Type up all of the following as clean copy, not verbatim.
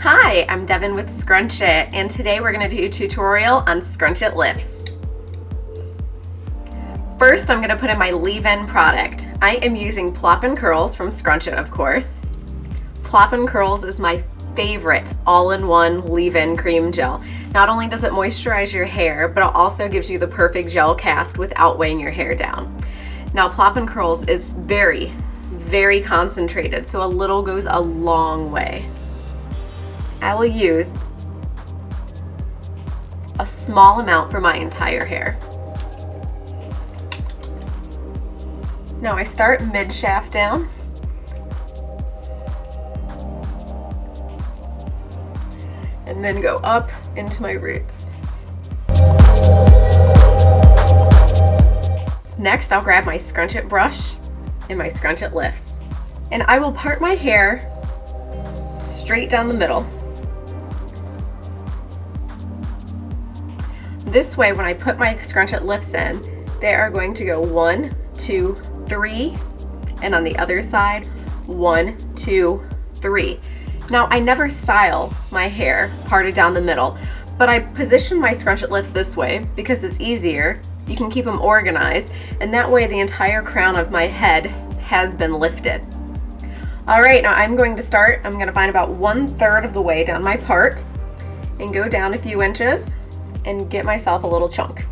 Hi, I'm Devin with Scrunch It, and today we're going to do a tutorial on Scrunch It Lifts. First, I'm going to put in my leave-in product. I am using Plop and Curls from Scrunch It, of course. Plop and Curls is my favorite all-in-one leave-in cream gel. Not only does it moisturize your hair, but it also gives you the perfect gel cast without weighing your hair down. Now, Plop and Curls is very, very concentrated, so a little goes a long way. I will use a small amount for my entire hair. Now I start mid-shaft down. And then go up into my roots. Next, I'll grab my Scrunch It brush and my Scrunch It Lifts. And I will part my hair straight down the middle. This way, when I put my Scrunch It Lifts in, they are going to go 1, 2, 3, and on the other side, 1, 2, 3. Now, I never style my hair parted down the middle, but I position my Scrunch It Lifts this way because it's easier. You can keep them organized, and that way the entire crown of my head has been lifted. All right, now I'm going to find about 1/3 of the way down my part and go down a few inches and get myself a little chunk.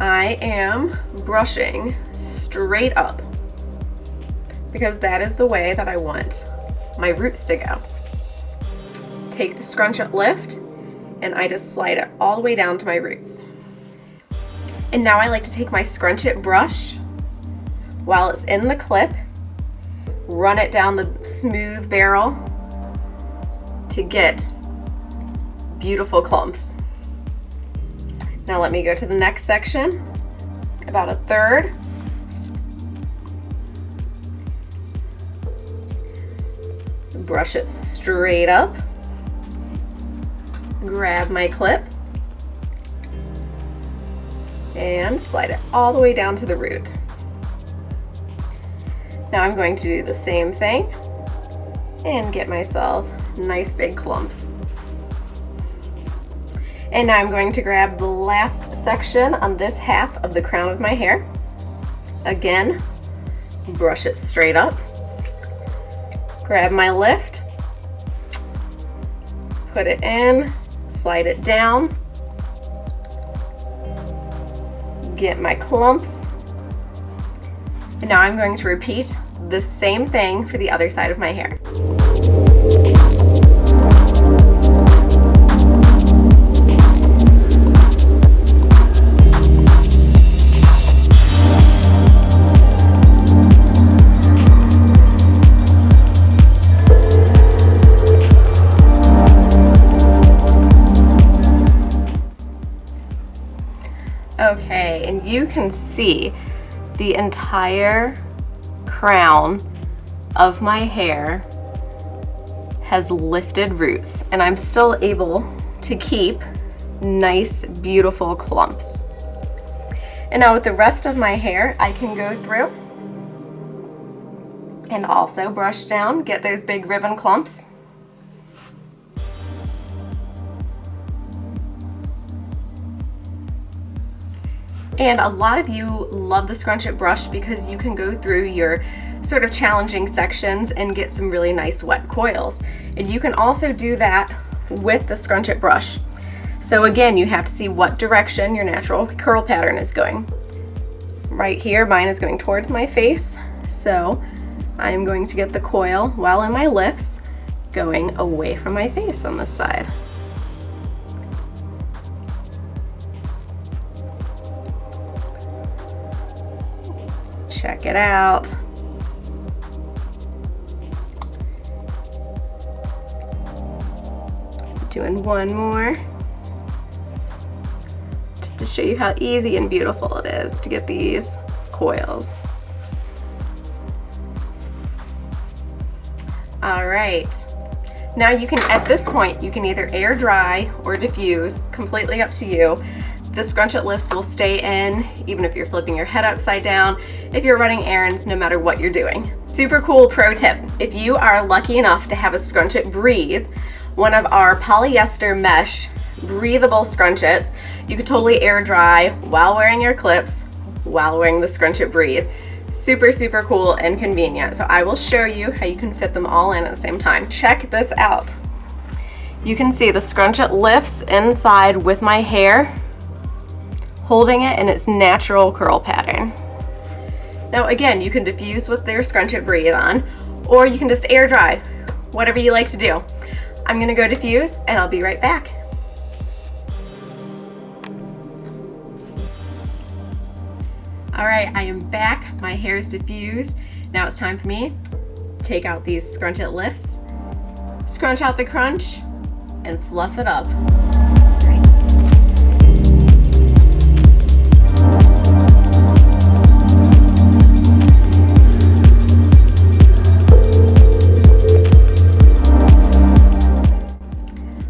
I am brushing straight up because that is the way that I want my roots to go. Take the Scrunch It Lift and I just slide it all the way down to my roots. And now I like to take my Scrunch It brush while it's in the clip, run it down the smooth barrel to get beautiful clumps. Now let me go to the next section, about 1/3. Brush it straight up. Grab my clip and slide it all the way down to the root. Now I'm going to do the same thing and get myself nice big clumps. And now I'm going to grab the last section on this half of the crown of my hair. Again, brush it straight up. Grab my lift, put it in, slide it down, get my clumps. And now I'm going to repeat the same thing for the other side of my hair. Okay, and you can see the entire crown of my hair has lifted roots, and I'm still able to keep nice, beautiful clumps. And now with the rest of my hair, I can go through and also brush down, get those big ribbon clumps. And a lot of you love the Scrunch It brush because you can go through your sort of challenging sections and get some really nice wet coils. And you can also do that with the Scrunch It brush. So again, you have to see what direction your natural curl pattern is going. Right here, mine is going towards my face. So I am going to get the coil while in my lifts going away from my face on this side. Check it out. Doing one more, just to show you how easy and beautiful it is to get these coils. All right. Now you can, at this point, you can either air dry or diffuse, completely up to you. The Scrunch It Lifts will stay in even if you're flipping your head upside down, if you're running errands, no matter what you're doing. Super cool pro tip. If you are lucky enough to have a Scrunch It Breathe, one of our polyester mesh breathable Scrunch Its, you could totally air dry while wearing your clips, while wearing the Scrunch It Breathe. Super, super cool and convenient. So I will show you how you can fit them all in at the same time. Check this out. You can see the Scrunch It lifts inside with my hair, holding it in its natural curl pattern. Now again, you can diffuse with your Scrunch It Breathe on, or you can just air dry, whatever you like to do. I'm gonna go diffuse and I'll be right back. All right, I am back. My hair is diffused. Now it's time for me to take out these Scrunch It lifts, scrunch out the crunch, and fluff it up.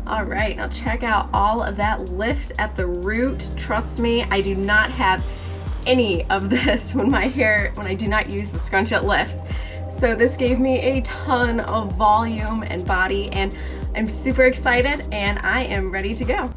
All right, now check out all of that lift at the root. Trust me, I do not have any of this when I do not use the Scrunch It lifts. So this gave me a ton of volume and body, and I'm super excited and I am ready to go.